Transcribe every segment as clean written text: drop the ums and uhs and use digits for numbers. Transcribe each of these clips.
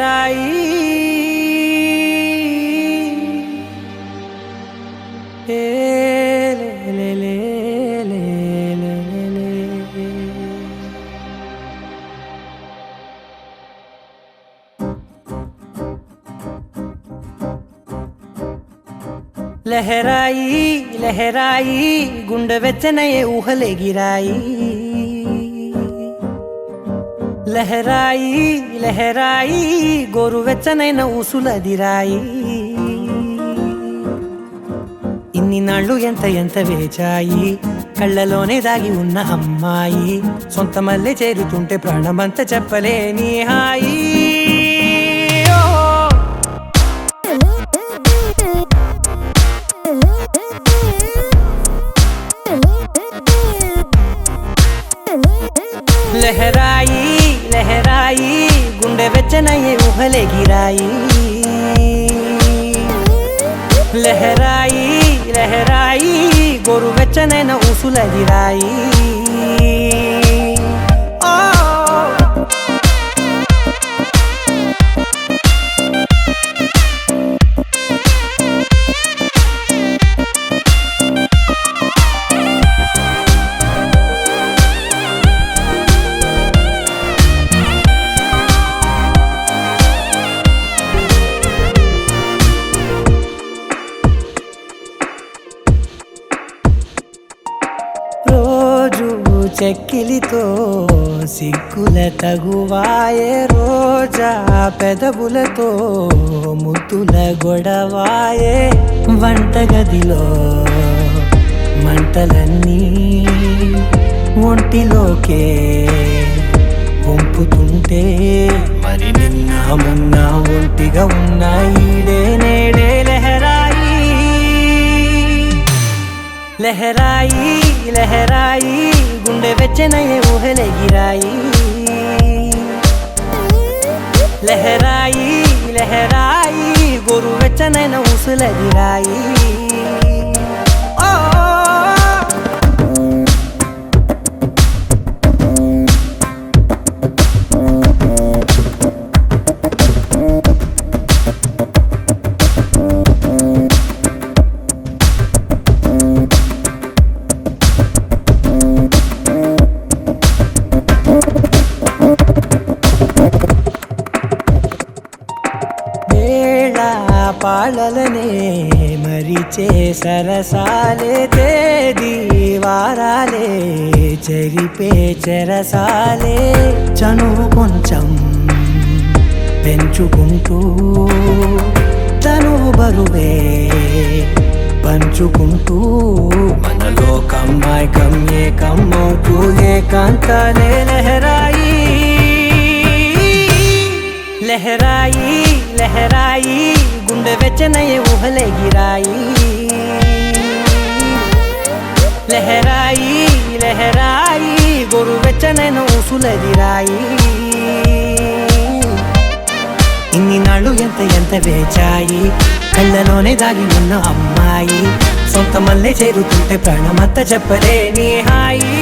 లహరాయి ఏ లే లే లే లే లే లే. లహరాయి లహరాయి గుండె వెచ్చనయే ఊహలెగిరాయి లహరాయి లహరాయి గోరువెచ్చనైన ఊసులదిరాయి ఇన్ని నాళ్ళు ఎంత ఎంత వేచాయి కళ్ళలోనే దాగి ఉన్న అమ్మాయి సొంత మల్లె చేరుతుంటే ప్రాణమంతా చెప్పలేని హాయి లహరాయి లహరాయి గుండె వెచ్చనయ్యే ఊహలెగిరాయి లహరాయి లహరాయి గోరు వెచ్చనైన ఊసులదిరాయి చెక్కిలితో సిగ్గుల తగువాయే రోజా పెదవులతో ముద్దుల గొడవాయే వంటగదిలో మంటలన్నీ ఒంటిలోకే వంపుతుంటే మరి నిన్న మొన్న ఒంటిగా ఉన్న ఈడే నేడే లహరాయి లహరాయి లహరాయి గుండె వెచ్చనయ్యే ఊహలెగిరాయి లహరాయి లహరాయి గోరు వెచ్చనైన ఊసులదిరాయి పాలలనే మరిచే సరసాలే తేదీ వారాలే చెరిపే చెరసాలే చనువు కొంచెం పెంచుకుంటూ తనువు బరువే పంచుకుంటూ మనలో కమ్మాయికం ఏకమవుతూ ఏకాంతాలే లహరాయి లహరాయి లహరాయి గుండె వెచ్చనయ్యే ఊహలెగిరాయి లహరాయి లహరాయి గోరు వెచ్చనైన ఊసులదిరాయి ఇన్ని నాళ్ళు ఎంత ఎంత వేచాయి కళ్ళలోనే దాగి ఉన్న అమ్మాయి సొంత మల్లె చేరుతుంటే ప్రాణమంతా చెప్పలేని హాయి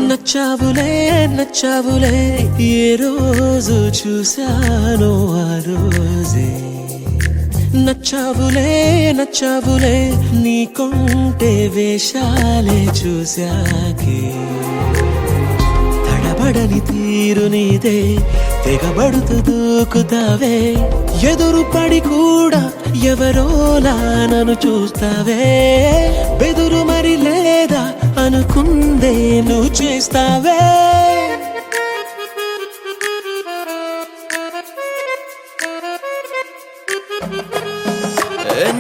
నచ్చావులే నచ్చావులే ఏ రోజు చూశానో ఆ రోజే నచ్చావులే నచ్చావులే నీ కొంటే వేషాలే చూశాకే తడబడని తీరు నీదే తెగబడుతూ దూకుతావే ఎదురు పడి కూడా ఎవరోలా నన్ను చూస్తావే బెదురు మరి లేదా అనుకుందే నువ్వు చేస్తావే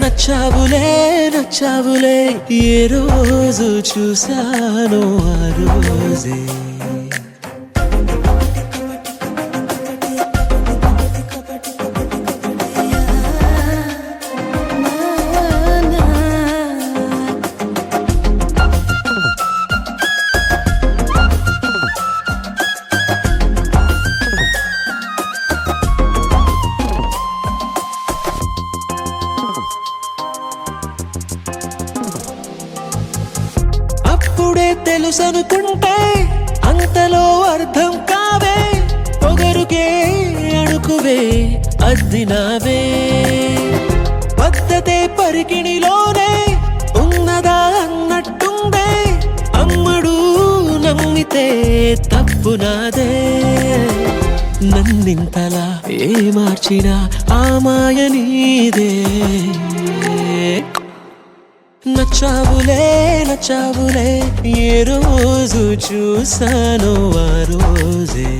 నచ్చావులే నచ్చావులే ఏ రోజు చూశానో ఆ రోజే నువ్వే అద్దినావే పద్ధతే పరికిణిలోనే ఉన్నదా అన్నట్టుందే అమ్మడు నమ్మితే తప్పు నాదే నన్నింతలా ఏ మార్చినా ఆ మాయ నీదే నచ్చావులే నచ్చావులే ఏ రోజు చూసానో ఆ రోజే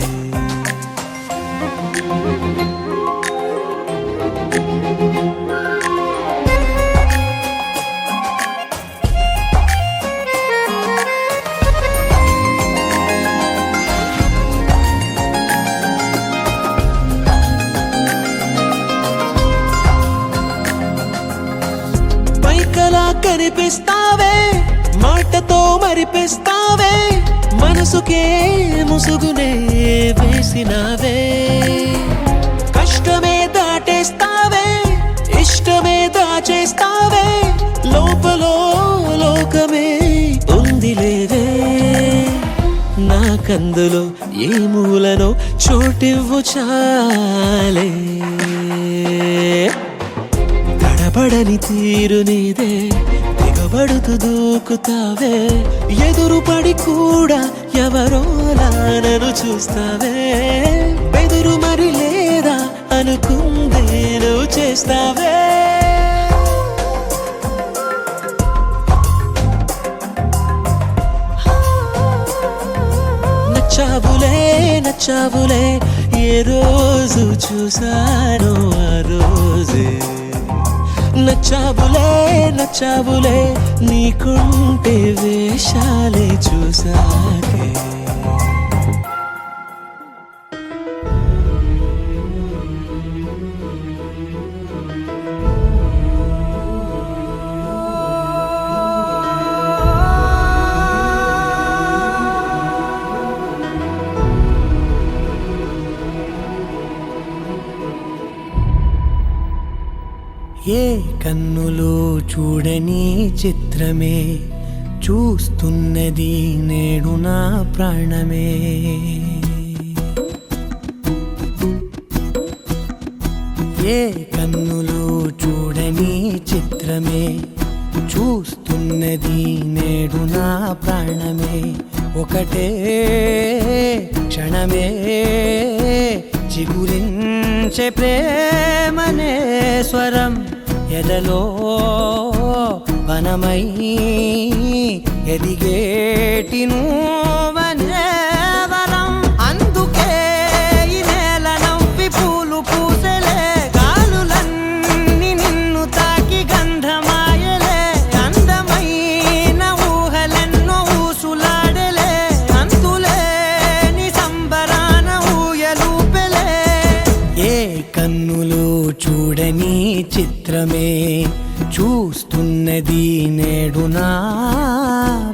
పైకలా కనిపిస్తావే మాటతో మరిపిస్తావే మనసుకే ముసుగునే వేసినావే కష్టమే దాటేస్తావే ఇష్టమే దాచేస్తావే లోపలో లోకమే ఉంది లేదే నాకందులో ఏ మూలనో చోటివ్వు చాలే తడబడని తీరు నీదే దిగబడుతూ దూకుతావే ఎదురుపడి కూడా ఎవరోలా నన్ను చూస్తావే బెదురు మరి లేదా అనుకుందే నువ్వు చేస్తావే నచ్చావులే నచ్చావులే ఏ రోజు చూసానో ఆ రోజే నచ్చావులే నచ్చావులే నీకుంటే వేషాలే చూసాకే ఏ కన్నులో చూడని చిత్రమే చూస్తున్నది నేడు నా ప్రాణమే ఏ కన్నులో చూడని చిత్రమే చూస్తున్నది నేడు నా ప్రాణమే ఒకటే క్షణమే చిగురించే ప్రేమనే స్వరం ఎదలో వనమై ఎదిగేటి నువ్వనే వరం అందుకే ఈ నేల నవ్వి పూలు పూసెలే గాలులన్నీ నిన్ను తాకి గంధమాయలే అందమైన ఊహలెన్నో ఊసులాడలే అంతులేని సంబరాన ఊయలూపెలే ఏ కన్నులో చూడని చిత్రమే చూస్తున్నది నేడు నా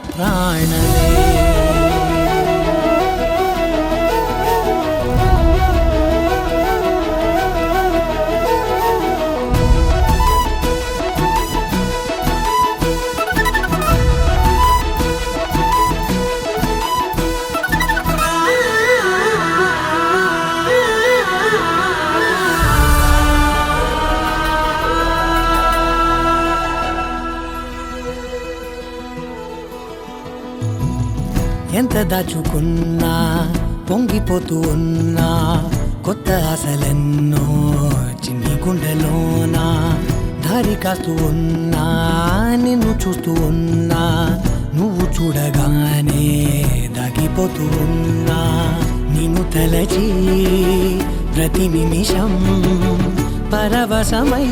ప్రాణమే ఎంత దాచుకున్నా పొంగిపోతూ ఉన్నా కొత్త ఆశలెన్నో చిన్ని గుండెలోనా దారి కాస్తూ ఉన్నా నిన్ను చూస్తూ ఉన్నా నువ్వు చూడగానే దాగిపోతూ ఉన్నా నిన్ను తలచి ప్రతి నిమిషం పరవశమై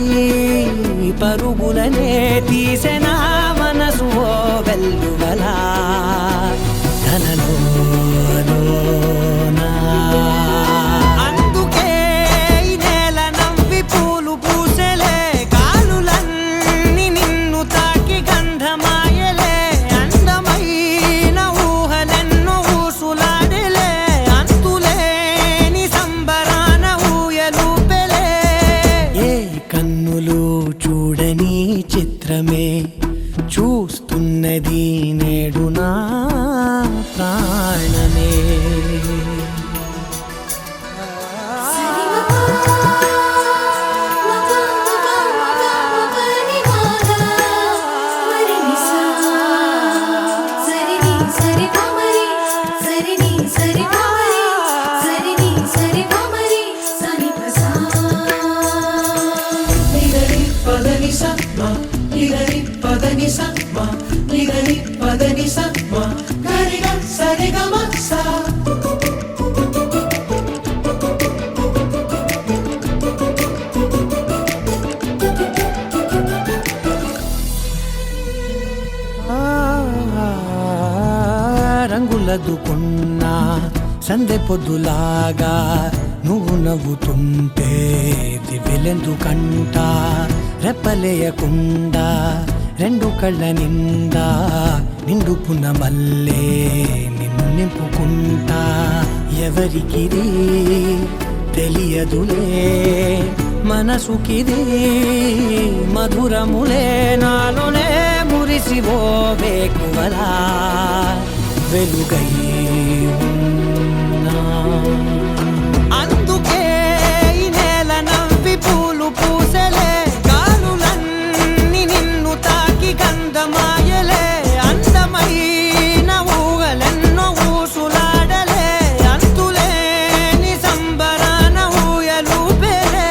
పరుగులనే తీసెనా మనసు ఓ వెల్లువలా అందుకే ఈ నేల నవ్వి పూలు పూసెలే గాలులన్నీ నిన్ను తాకి గంధమాయలే అందమైన ఊహలెన్నో ఊసులాడలే అంతులేని సంబరాన ఊయలూపెలే ఏ కన్నులు చూడని చిత్రమే చూస్తున్నది నేడు నా ప్రాణమే సర్దుకున్నా సందె పొద్దులాగా నువ్వు నవ్వుతుంటే దివ్వెలెందుకంట రెప్పలేయకుండా రెండు కళ్ళ నిండా నిండుకున్న మల్లే నిన్ను నింపుకుంటా ఎవరికిది తెలియదులే మనసుకిది మధురములే నాలోనే మురిసివో వేకువలా వెలుగై ఉన్నా. అందుకే ఈ నేల నవ్వి పూలు పూసెలే గాలులన్నీ నిన్ను తాకి గంధమాయలే అందమైన ఊగలెన్నో ఊసులాడలే అంతులేని సంబరాన ఊయలూపెలే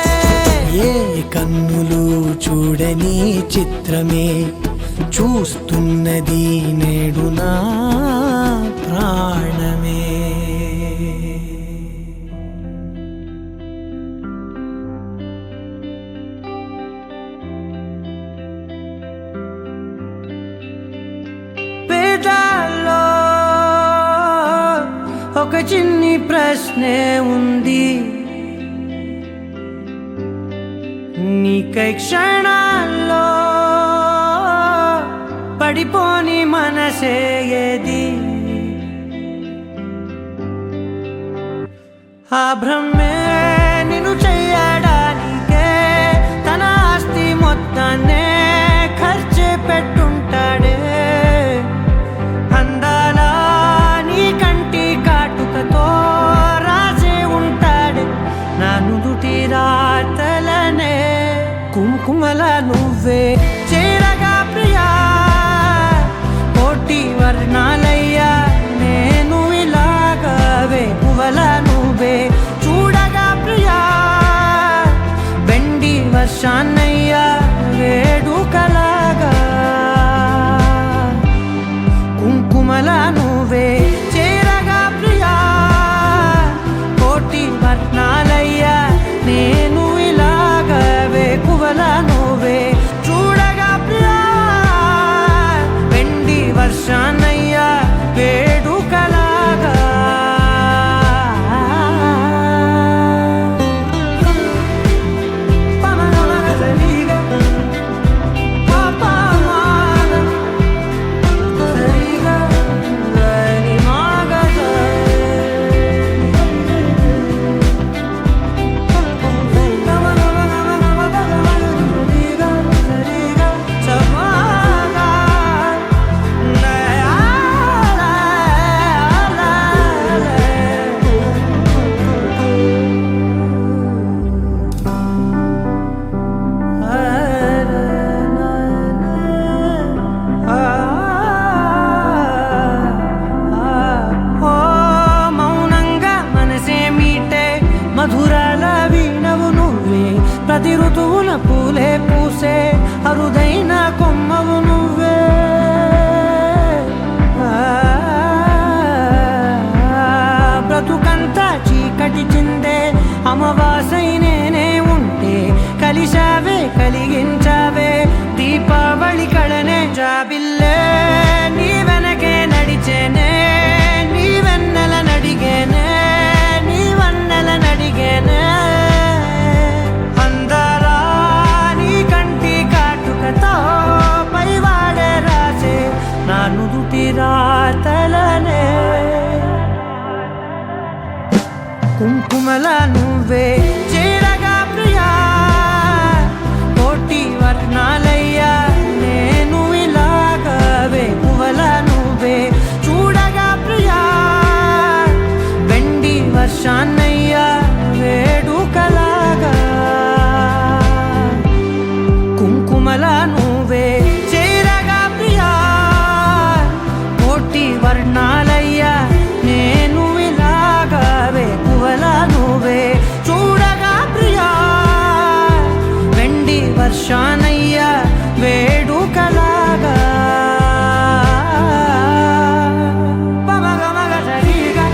ఏ కన్నులు చూడని చిత్రమే చూస్తున్నది నేడు నా ప్రాణమే. పేదాల్లో ఒక చిన్ని ప్రశ్నే ఉంది, నీకై క్షణాల్లో పడిపోని మనసే ఏది? ఆ బ్రహ్మే నిన్ను చెయ్యడానికే తన ఆస్తి మొత్తాన్నే ఖర్చు పెట్టుంటాడే. అందాల నీ కంటి కాటుకతో రాసే ఉంటాడే నా నుదుటి రాతలనే. కుంకుమల నువ్వే చేరగా ప్రియా కోటి వర్ణాలయ్యా నేను ఇలాగా వేకువల నువ్వే చూడగా ప్రియా వెండి వర్షాన్నయ్యా వేడుకలాగా. కుంకుమల నువ్వే చేరగా ప్రియా కోటి వర్ణాలయ్యా నేను ఇలాగా వేకువల నువ్వే చూడగా ప్రియా వెండి వర్షాన్నయ్యా వేడుకలాగా. మధురాల వీణవు నువ్వే ప్రతి ఋతువున పూలే పూసే అరుదైన కొమ్మవు నువ్వే. బ్రతుకంతా చీకటి చిందే అమావాసై నేనే ఉంటే కలిశావే కలిగించావే దీపావళి కళనే జాబిల్లే నీ వెనకే నడిచేనే నీ వెన్నెల నడిగేనే నీ వన్నెల నడిగేనే. అందరా నీ కంటి కాటుకతో పైవాడే రాసే నా నుదుటి రాతలనే. కుంకుమల నువ్వే చేరగా ప్రియా కోటి వర్ణాలయ్యా నేను ఇలాగా వేకువల నువ్వే చూడగా ప్రియా వెండి వర్షాన్నయ్యా వేడుకలాగా. కుంకుమల నువ్వే చేరగా ప్రియా కోటి వర్ణాలయ్యా నేను ఇలాగా వేకువల నువ్వే చూడగా ప్రియా వెండి వర్షాన్నయ్యా వేడుకలాగా. పమగమగ సరిగా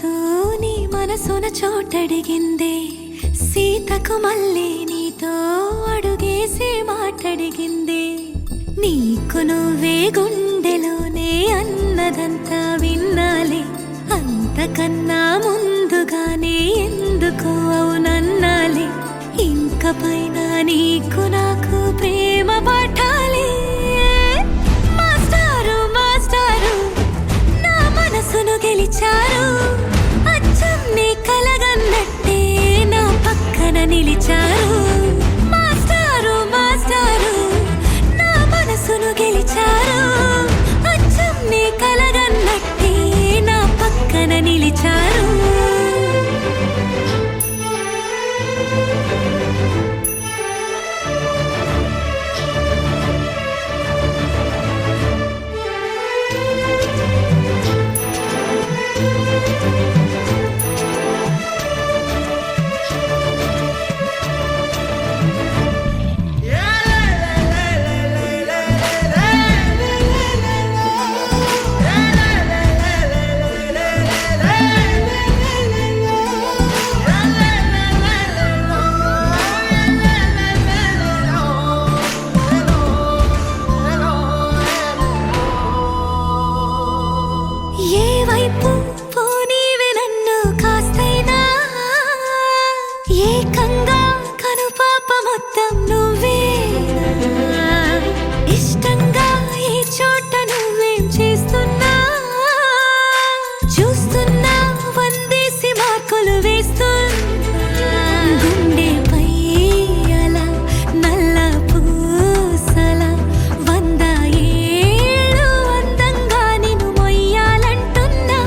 మనసు నీ మనసున చోటడిగిందే సీతకు మళ్ళీ నీతో అడుగేసి మాటడిగిందే నీకు నువ్వే గుండెలోనే అన్నదంతా విన్నాలే అంతకన్నా ముందుగానే ఎందుకు అవునన్నాలే ఇంక పైన నీకు నాకు ప్రేమ పాఠాలే మాస్టారు మాస్టారు నా మనసును గెలిచారు అచ్చం నీ కలగన్నట్టే నా పక్కన నిలిచారు మాస్టారు మాస్టారు నా మనసును గెలిచారు అచ్చం నీ కలగన్నట్టే నా పక్కన నిలిచారు ఏ వైపు పోనీవి నన్ను కాస్తైనా ఏకంగా కనుపాప మొత్తం నువ్వే ఇష్టంగా ఏ చోట నువ్వేం చేస్తున్నా చూస్తున్నా వందేసి మార్కులు వేస్తున్నా గుండెపై అలా నల్ల పూసల 100 ఏళ్ళు అందంగా నిన్ను మొయ్యాలంటున్నా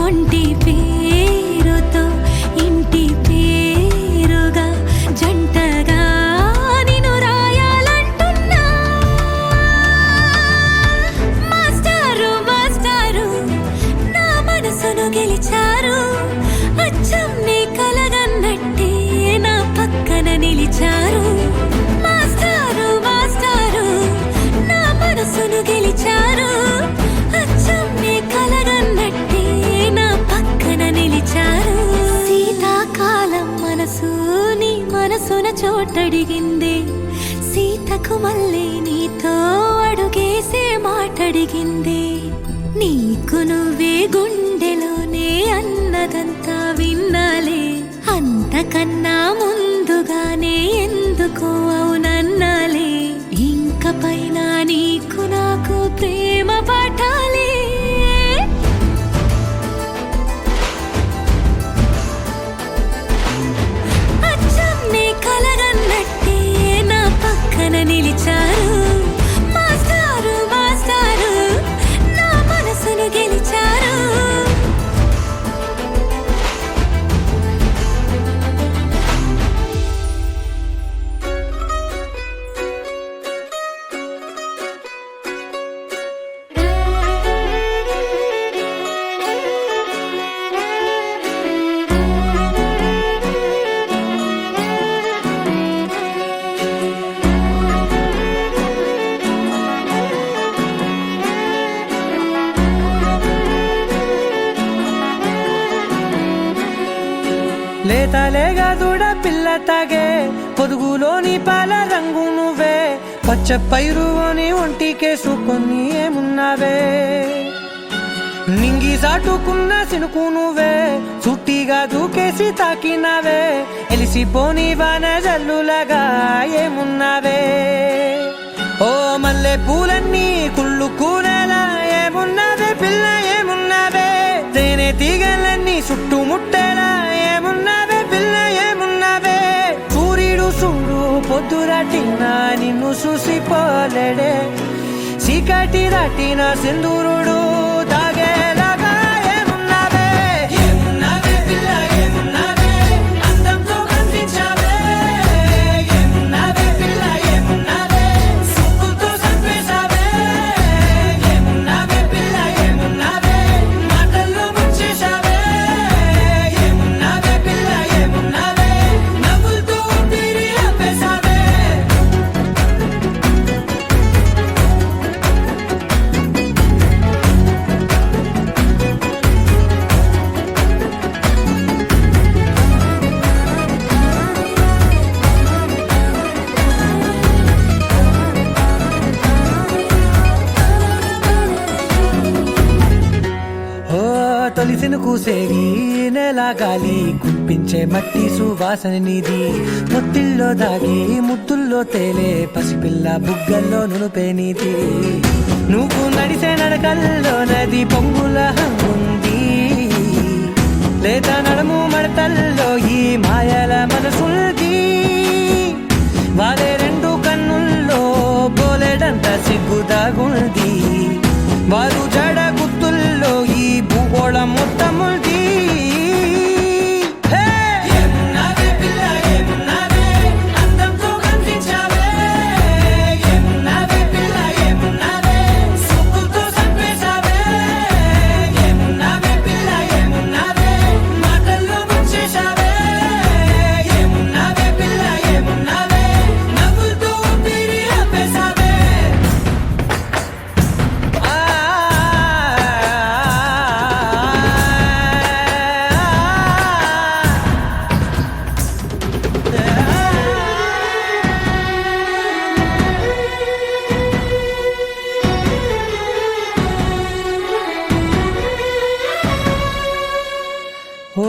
ఒంటి పేరుతో ఇంటి పేరుగా జంటగా నిన్ను రాయాలంటున్నా మాస్టారు మాస్టారు నా మనసును గెలిచారు అచ్చం నీ కలగన్నట్టే నా పక్కన నిలిచారు మాస్టారు మాస్టారు నా మనసును గెలిచారు అచ్చం నీ కలగన్నట్టే నా పక్కన నిలిచారు శీతాకాలం మనసు నీ మనసున చోటడిగిందే సీతకు మళ్ళీ నీతో అడుగేసే మాటడిగిందే నీకు నువ్వే గుండెలోనే అన్నదంతా విన్నాలే అంతకన్నా ముందుగానే ఎందుకు అవునన్నాలే ఇంక పైన నీకు నాకు ప్రేమ పాఠాలే అచ్చం నీ కలగన్నట్టే నా పక్కన నిలిచారు మాస్టారు మాస్టారు నా మనసును గెలిచారు లేతలేగా దూడ పిల్ల తాగే పొదుగులోని పాల రంగు నువ్వే పచ్చ పైరుని ఒంటికేసుకొని ఏమున్నావే నింగి సాటుకున్న సినుకు నువ్వే చుట్టిగా దూకేసి తాకినావే ఎలిసిపోని వాన జల్లులగా ఏమున్నావే ఓ మల్లె పూలన్నీ కుళ్ళు కూరలా ఏమున్నావే పిల్ల ఏమున్నావే తేనె తీగలన్నీ చుట్టుముట్టేలా ఏమున్నావే పిల్ల ఏమున్నావే సూర్యుడు చూడు పొద్దురాటినా నిన్ను చూసిపోలేడే చీకటి దాటిన సింధూరుడు తాగేలాగా ఏమున్నావే ఏమున్నావే పిల్ల ఏమున్నావే అందంతో కనిపించావే ఏమున్నావే పిల్ల ఏమున్నావే సుక్కుతో చంపేశావే ఏమున్నావే పిల్ల ఏమున్నావే మాటల్లో ముంచేశావే ఏమున్నావే పిల్ల ఏమున్నావే నవ్వులతో ఊపిరి ఆపేశావే పూసేది నెల గాలి కుప్పించే మట్టి సువాసన నిధి ముత్తిల్లో దాగి ముత్తుల్లో తేలే పసిపిల్ల బుగ్గల్లో నునుపే నీతి నువ్వు నడిసే నడకల్లో నది పొంగుల ఉంది లేదా నడుము మడతల్లో ఈ మాయల మనసుంది వారే రెండు కన్నుల్లో బోలెడంత సిగ్గు దాగుంది వారు జడ గుత్తుల్లో ఈ భూగోళం మొత్తముంది ఓ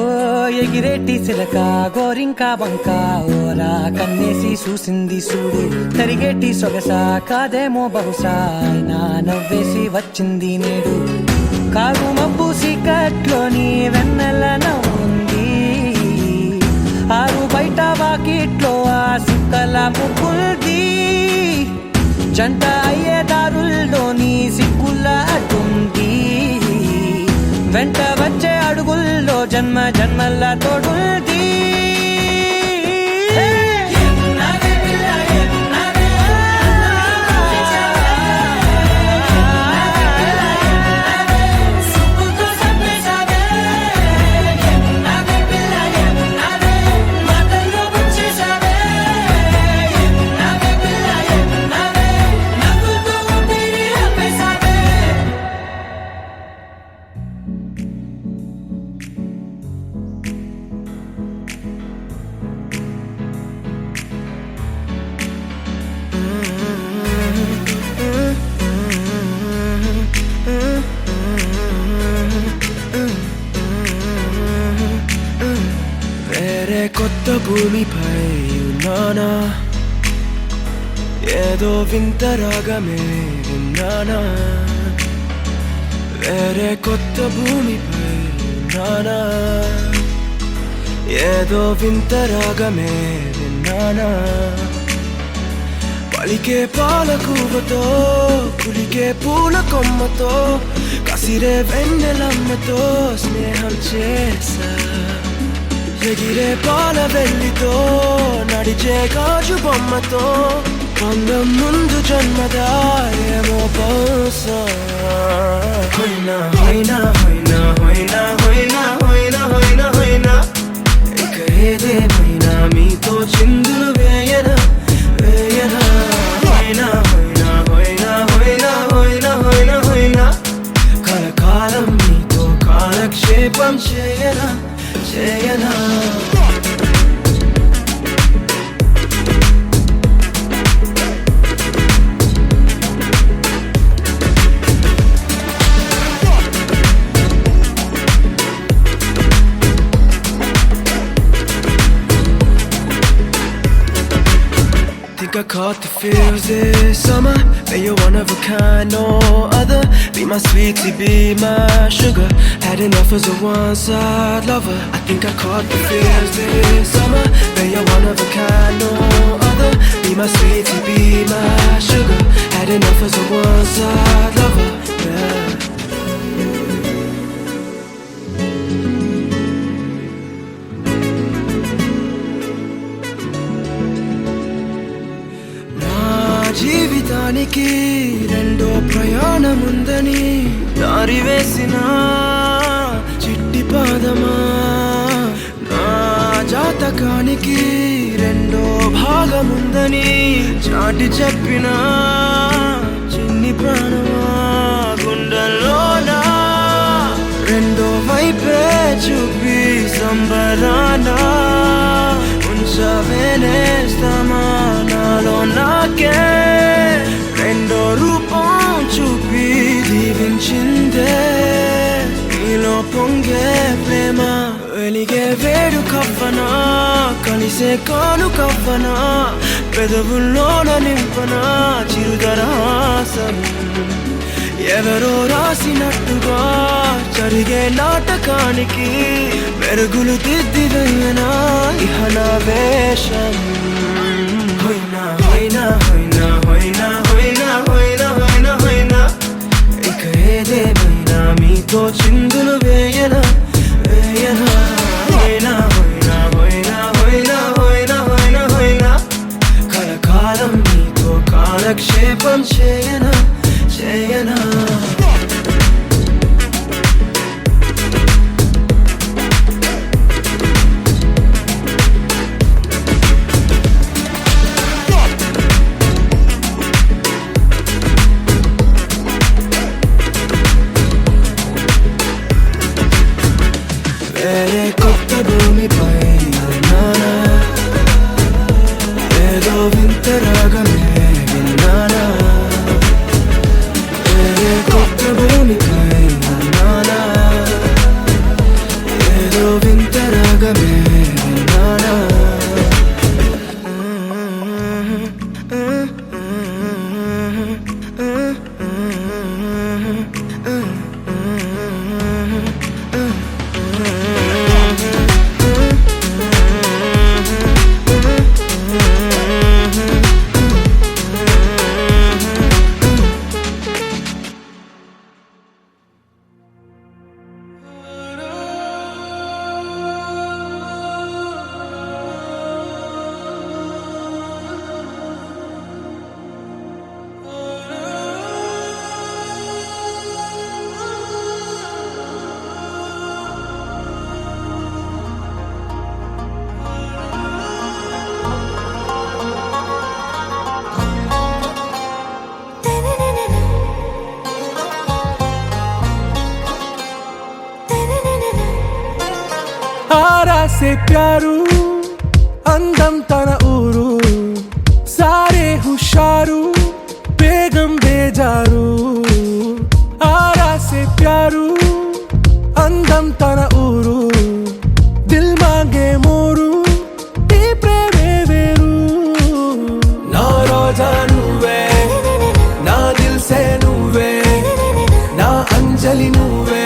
ఎగిరేటి సిలక గోరింక వంక ఓరా కన్నేసి చూసింది చూడు తరిగేటి సొగస కాదేమో బహుశా అయినా నవ్వేసి వచ్చింది నేడు కారు మబ్బు సీకట్లోని వెన్నెల నవ్వుంది ఆరు బయట వాకిట్లో ఆ సుక్కల ముగ్గుల్ది జంట అయ్యే దారుల్లోని సిగ్గుల అడ్డుంది వెంట వచ్చే అడుగుల్లో జన్మ జన్మల్ల తోడుంది వేరే కొత్త భూమిపై ఉన్నానా ఏదో వింత రాగమే విన్నానా వేరే కొత్త భూమిపై ఉన్నానా ఏదో వింత రాగమే విన్నానా పలికే పాలకూవతో కులికే పూల కొమ్మతో కసిరే వెన్నెలమ్మతో స్నేహం చేసా ఎగిరే పాల వెల్లితో నడిచే గాజు బొమ్మతో అందం ముందు జన్మదా ఏమో బహుశా హోయినా హోయినా హోయినా హోయినా హోయినా హోయినా హోయినా హోయినా ఇక ఏదేమైనా మీతో చిందులు వేయనా వేయనా హోయినా హోయినా హోయినా హోయినా హోయినా హోయినా హోయినా కలకాలం మీతో కాలక్షేపం చేయనా చేయనా Think I caught the feels this summer. That you're one of a kind, no other. Be my sweetie, be my sugar. Had enough as a one-side lover. I think I caught the feels this summer. That you're one of a kind, no other. Be my sweetie, be my sugar. Had enough as a one-side lover. Yeah. జీవితానికి రెండో ప్రయాణముందని దారి వేసిన చిట్టి పాదమా నా జాతకానికి రెండో భాగముందని చాటి చెప్పిన చిన్ని ప్రాణమా గుండెల్లోనా రెండో వైపే చూపి సంబరానా ఉంచవేనేస్తామా నాలో నాకే రెండో రూపం చూపి దీవించిందే నీలో పొంగే ఇవ్వనా కలిసే కాను కవ్వనా పెదవుల్లోన నింపనా చిరుదరాసం ఎవరో రాసినట్టుగా జరిగే నాటకానికి మెరుగులు దిద్దివయ్యనా ఇహ నా వేషం హొయ్నా హొయ్నా హొయ్నా హొయ్నా హొయ్నా హొయ్నా హొయ్నా హొయ్నా ఇక ఏదేమైనా మీతో చిందులు వేయనా వేయనా హొయ్నా హొయ్నా హొయ్నా హొయ్నా హొయ్నా హొయ్నా హొయ్నా కలకాలం మీతో కాలక్షేపం చేయనా చేయనా వేరే కొత్త భూమిపై నానా ఏదో వింత రాగమే విన్నానా వేరే కొత్త భూమిపై నానా ఏదో వింత రాగమే విన్నానా आरा से प्यारू అందం తన ఊరు సారే హుషారు బేగం బేజారు ఆరా సే ప్యారు అందం తన ఊరు దిల్ మాంగే మోరు ఈ ప్రేమే వేరు నా రోజా నువ్వే నా దిల్ సే నువ్వే నా అంజలి నువ్వే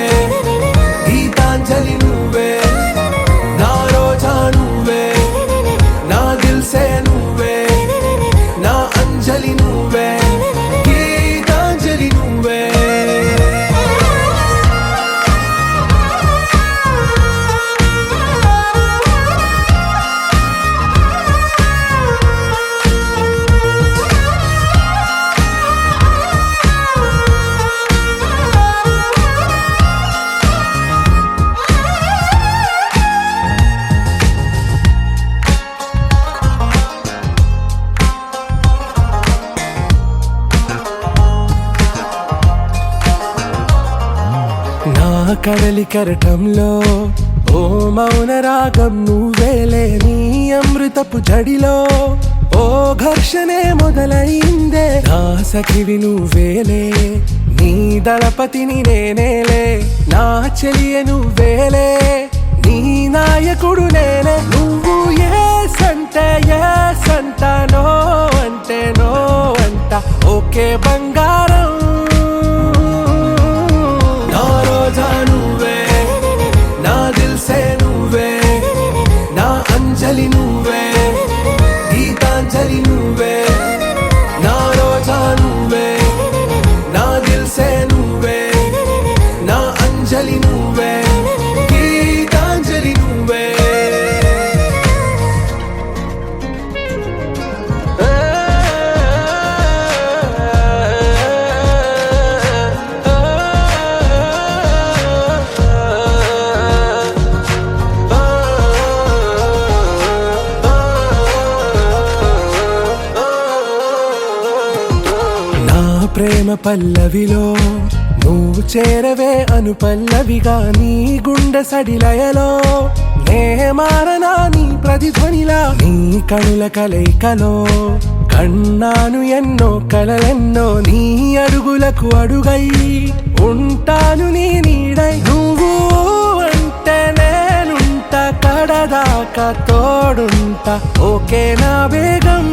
గీతాంజలి నువ్వే నా రోజా నువ్వే నా దిల్ సే నువ్వే నా అంజలి నువ్వే గీతాంజలి నువ్వే నా కడలి కరటంలో ఓ మౌన రాగం నువ్వేలే నీ అమృతపు జడిలో ఓ ఘర్షణే మొదలైందే నా సఖివి నువ్వేలే నీ దళపతిని నేనేలే నా చెలియ నువ్వేలే నీ నాయకుడు నేనే నువ్వు ఏ సంట నో అంటే నో అంట ఓకే బంగారం నా రోజా నువ్వే నా దిల్ సే నువ్వే నా అంజలి నువ్వే గీతాంజలి నువ్వే నా రోజా నువ్వే నా దిల్ సే నువ్వే నా అంజలి నువ్వే గీతాంజలి నువ్వే ప్రేమ పల్లవిలో నువ్వు చేరవే అను పల్లవిగా నీ గుండె సడిలయలో నే మారనా నీ ప్రతిధ్వనిలా నీ కనుల కలయికలో కన్నాను ఎన్నో కలలెన్నో నీ అడుగులకు అడుగై ఉంటాను నీ నీడై నువ్వు అంటే నేనుంటా కడదాకా తోడుంటా ఓకే నా బేగం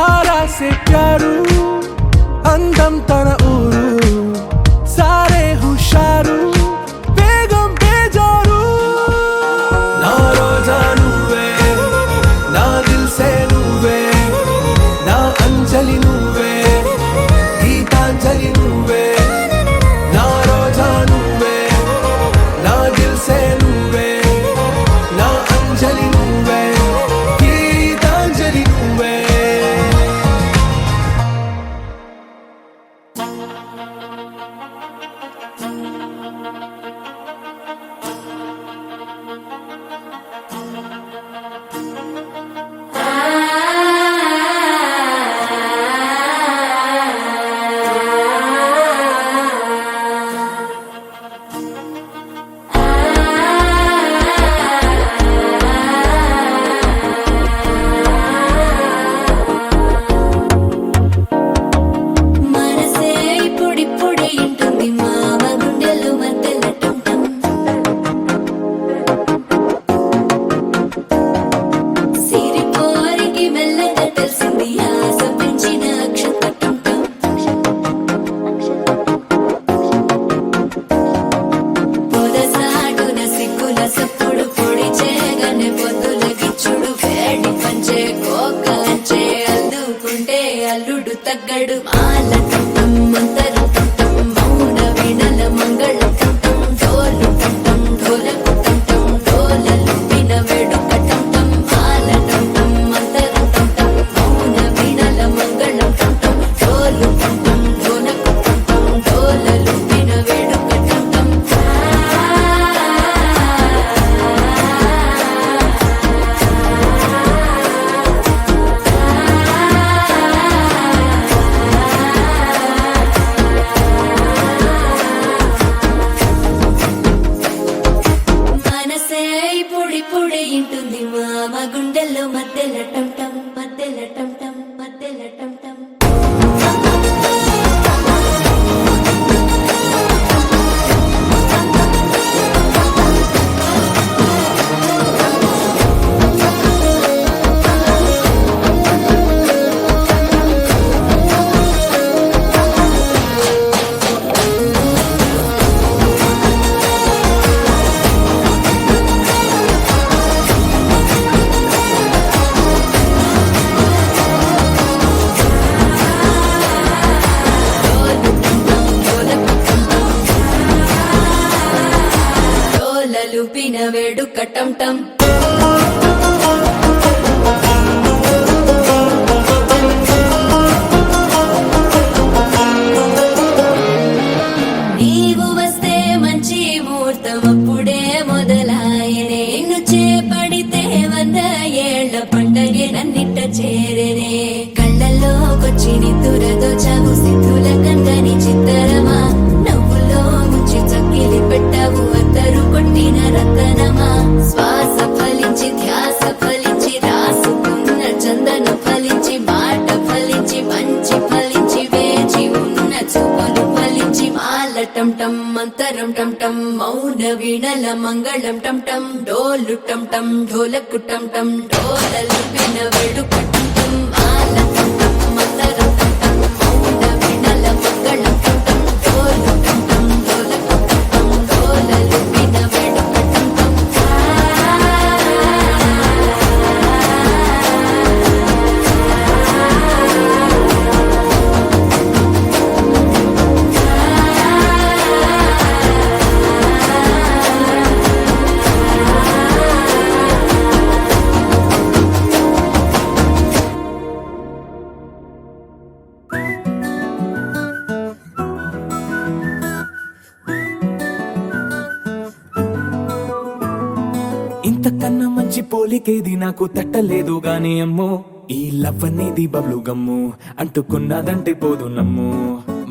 ఆరాసే ప్యారు అందం తన ఊరు సారే హుషారు బేగం బేజారు నా రోజా నువ్వే నా దిల్ సే నువ్వే నా అంజలి నువ్వే గీతాంజలి నువ్వే నా రోజా నువ్వే నా దిల్ సే నువ్వే నా అంజలి నువ్వే గీతాంజలి నువ్వే మనసే ఇప్పుడిప్పుడే ఇంటుంది మామ గుండెలు మధ్యలో టంటం సిరిపోరికి మెల్లగా తెలిసింది ఆశ పెంచిన అక్షత టంటం పొదసాటున సిగ్గుల సప్పుడు పొడి చేయగానే పొద్దుల గిచ్చుడు వేడి పంచే కోకలంచే అల్లుకుంటే అల్లుడు తగ్గడు మాల టంటం మంతర టంటం మౌన వీణల మంగళ టంటం డోలు టంటం ఢోలకు టంటం డోలలు విన వేడుక టంటం మాల టంటం మంతర టంటం మౌన వీణల మంగళ టంటం డోలు టంటం ఢోలకు టంటం డోలలు విన వేడుక టంటం మనసే ఇప్పుడిప్పుడే ఇంటుంది మామ గుండెల్లో మధ్యలో టంటం మధ్యలో టంటం మధ్యలో టంటం డోలలు పిన వేడుక టంటం నీవు వస్తే మంచి ముహూర్తం అప్పుడే మొదలాయనే నిన్ను చేపడితే 100 ఏళ్ల పండగే నన్నిట్ట చేరనే కళ్ళల్లోకొచ్చి నిద్దురదో చావు సిద్ధుల కందని చిత్తరమా నవ్వులో ముంచి చక్కిలి పెట్టావు అద్దరు కొట్టిన రతనమా శ్వాస ఫలించి ధ్యాస ఫలించి రాసుకున్న చందన ఫలించి మాట ఫలించి మంచి ఫలించి వేచి ఉన్న చూపులు ఫలించి మాల టంటం మంతరం టంటం మౌన వీణల మంగళం టంటం డోలు టంటం ఢోలకు టంటం డోలలు విన వేడుక టంటం మాల టంటం మంతరం టంటం మౌన వీణల మంగళం టంటం డోలు టంటం ఢోలకు టంటం డోలలు విన వేడుక టంటం ఇంతకన్నా మంచి పోలికేది నాకు తట్టలేదు గాని అమ్మో ఈ లవ్ అనేది బబ్లు గమ్ము అంటుకున్నదంటే పోదు నమ్ము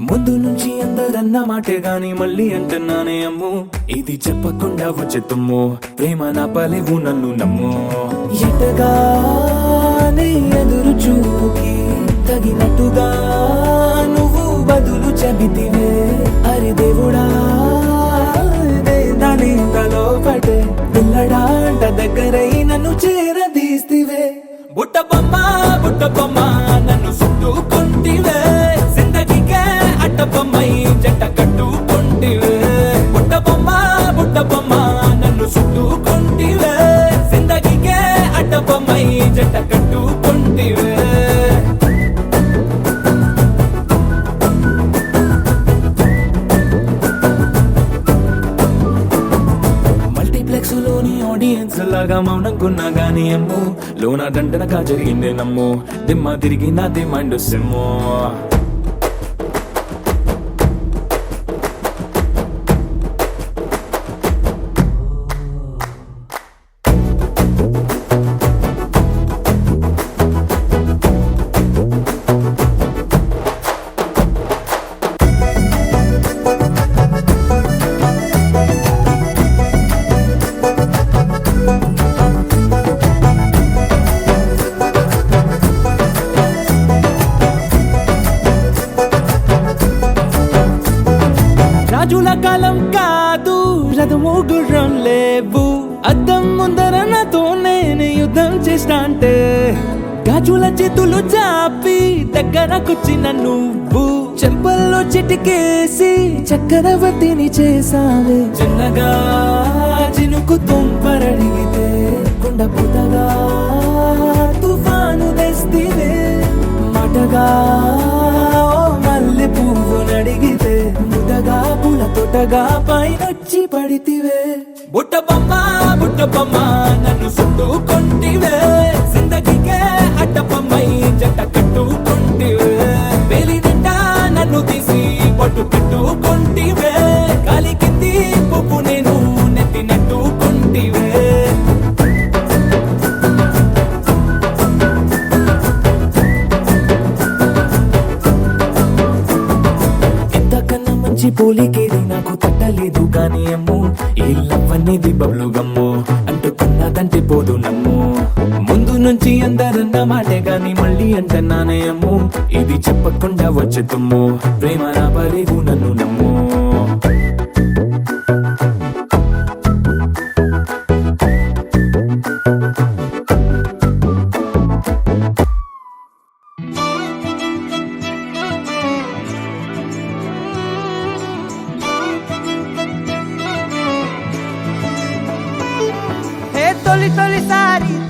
ముందు నుంచి అందరన్న మాటే గాని మళ్ళీ అంటున్నానే అమ్ము ఇది చెప్పకుండా వచ్చే తుమ్ము ప్రేమ నా పలేవు నన్ను నమ్ము ఎటగానే ఎదురు చూకి తగినట్టుగా నువ్వు బదులు చెబితివే అరే దేవుడా దాని తలో చేరదీస్తివే బుట్ట బొమ్మ నన్ను చుట్టుకుంటివే జిందగీకే అట్ట బొమ్మై జంట కట్టుకుంటివే బుట్ట బొమ్మ నన్ను చుట్టుకుంటివే జిందగీకే అట్ట బొమ్మై జంట కట్టుకుంటివే మల్టీప్లెక్స్ లోని ఆడియన్స్ లాగా మౌనంకున్నా గానీ అమ్ము లోన దండనగా జరిగింది నమ్ము దిమ్మ తిరిగి నాది మైండ్ సిమ్ము రాజుల కాలం కాదు రథము గుర్రం లేవు అద్దం ముందర నాతో నేను యుద్ధం చేస్తా అంటే గాజుల చేతులు చాపి దగ్గరకొచ్చిన నువ్వు చెంపల్లో చిటికేసి చక్రవర్తిని చేసావే చిన్నగా చినుకు తుంపరడిగితే కొండ పుతగా తుఫాను తెస్తివే మాటగా మల్లె పువ్వు నడిగితే ముదగా పుల తోటగా పైనొచ్చి పడితివే బుట్ట బొమ్మ నన్ను చుట్టుకుంటివే జిందగీకే అడ్డ బొమ్మై జంట కట్టుకుంటివే వేలి నిండా నన్ను తీసి పట్టు కట్టుకుంటివే గాలి కింది పువ్వు నేను నెత్తి నెట్టుకుంటివే పోలికేది నాకు తట్టలేదు కానీ అమ్ము ఈ లవ్ అనేది బబ్లు గమ్ము అంటుకున్నదంటే పోదు నమ్ము ముందు నుంచి అందరన్న మాటే గాని మళ్ళీ అంటున్నానే అమ్ము ఇది చెప్పకుండా వచ్చే తుమ్ము ప్రేమ రాబలేవు నన్ను నమ్ము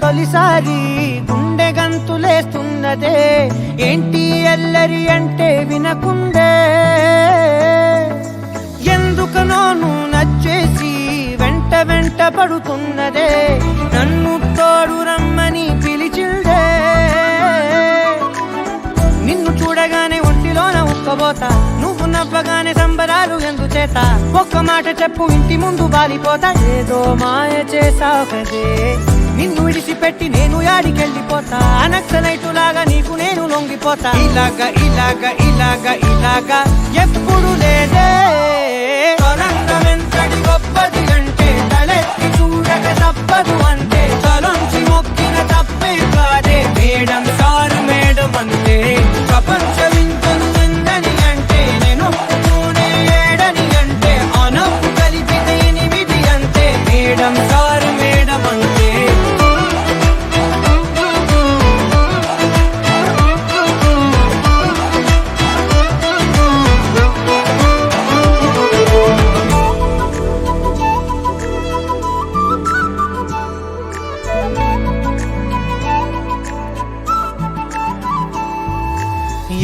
తొలిసారి గుండె గంతులేస్తున్నదే ఏంటి ఎల్లరి అంటే వినకుండే ఎందుకనోను నచ్చేసి వెంట పడుతున్నదే నన్ను తోడు రమ్మని పిలిచిందే నిన్ను చూడగానే ఒంటిలోన ఉక్కబోతా నువ్వు నవ్వగానే సంబరాలు ఎందుచేత ఒక్క మాట చెప్పు ఇంటి ముందు బాలిపోతా ఏదో మాయ చేసావు కదే నిన్ను విడిచిపెట్టి నేను యాడికెళ్ళిపోతా నక్సలైటులాగా నీకు నేను లొంగిపోతా ఇలాగా ఎప్పుడు లేదే తొలంగమెంతటి గొప్పది అంటే తలెత్తి చూడక తప్పదు అంటే తలొంచి మొక్కిన తప్పే కాదే మేడం సారు మేడం అంటే ప్రపంచం ఇంకొందని అంటే నేను ఒప్పుకునే ఏడని అంటే అనప్పు కలిపితే 8 అంటే మేడం సారు మేడం అంటే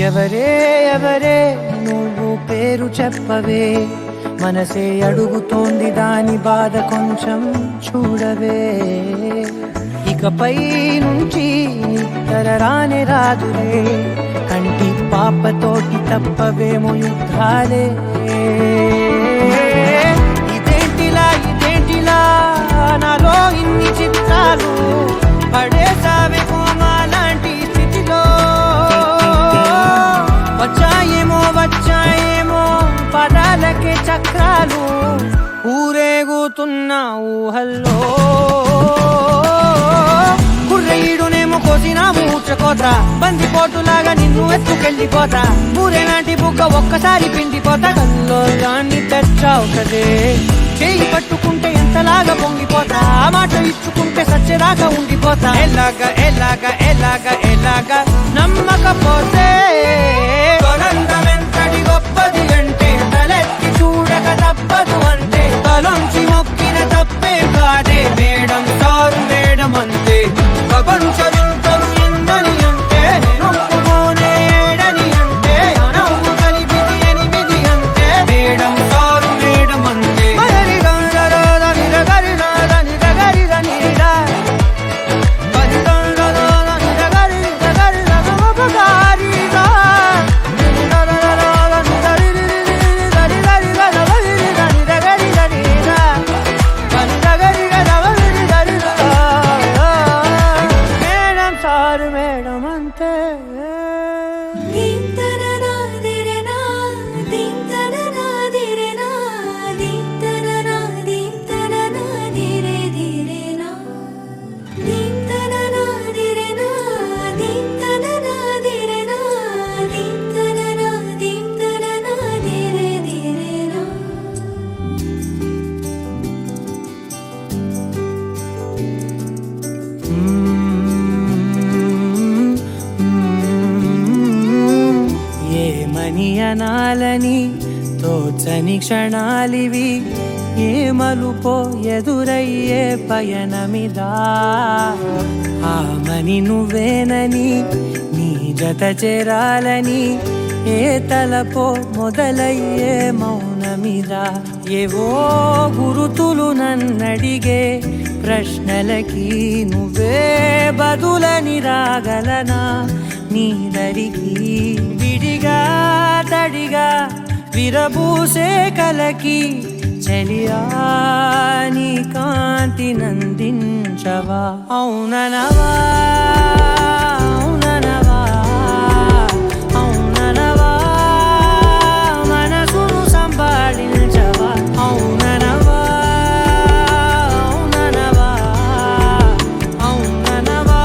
ఎవరే నువ్వు పేరు చెప్పవే మనసే అడుగుతోంది దాని బాధ కొంచెం చూడవే ఇకపై నుంచి నిద్ర రానే రాదులే కంటి పాపతోటి తప్పవేమో యుద్ధాలే ఇదేంటిలా నాలో ఇన్ని చిత్రాలు పడేసావే కోమాలాంటి స్థితిలో వచ్చాయేమో పదాలకే చక్రాలు ఊరేగుతున్న ఊహల్లో కుర్రయ్యుడునేమో కోసిన మూర్చకోతా బందిపోటులాగా నిన్ను ఎత్తుకెళ్ళిపోతా ఊరేలాంటి బుగ్గ ఒక్కసారి పిండిపోతా కల్లో దాన్ని తెచ్చావు కదే చేయి పట్టుకుంటే ఎంతలాగా పొంగిపోతా మాట ఇచ్చుకుంటే సత్యదాకా ఉండిపోతా ఎలాగా నమ్మకపోతే బంధమెంతటి గొప్పది అంటే తలెత్తి చూడక తప్పదు అంటే తలొంచి మొక్కిన తప్పే కాదే మేడం సారు మేడం అంతే ప్రపంచమంతరు ఎందని అంటే నొప్పుకోనే ఏడని అంటే నవ్వు కలిపిది 8 అంటే మేడం సారు మేడం అంతే మేడం సారు మేడం అంతే దీంతననా దిరేనా దీంతననా దిరేనా దీంతననా దీంతననా దిరే దిరేనా దీంతననా దిరేనా దీంతననా దిరేనా దీంతననా దీంతననా దిరే దిరేనా ఏమని అనాలని తోచని క్షణాలివి ఏ మలుపో ఎదురయ్యే పయనమిదా ఆమని నువ్వేనని నీ జత చేరాలని ఏ తలపో మొదలయ్యే మౌనమిదా ఏవో గురుతులు నన్నడిగే ప్రశ్నలకి నువ్వే బదులని రాగలనా నీ దరికి విడిగా తడిగా విరబూసే కలకి చెలియా నీ కాంతి నందించవా అవుననవా అవుననవా అవుననవా మనసును సంపాదించవా అవుననవా అవుననవా అవుననవా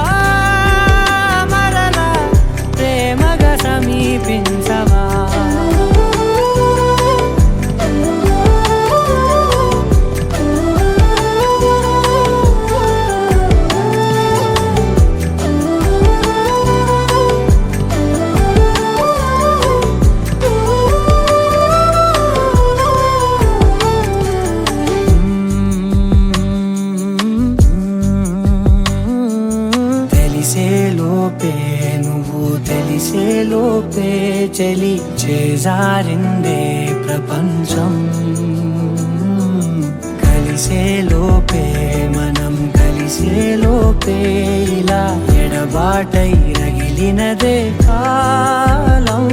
మరలా ప్రేమగా సమీపించవా తెలిసే లోపే నువ్వు తెలిసే లోపే చలి చేజారిందే ప్రపంచం కలిసే లోపే మనం కలిసే లోపే ఇలా ఎడబాటై రగిలినదే కాలం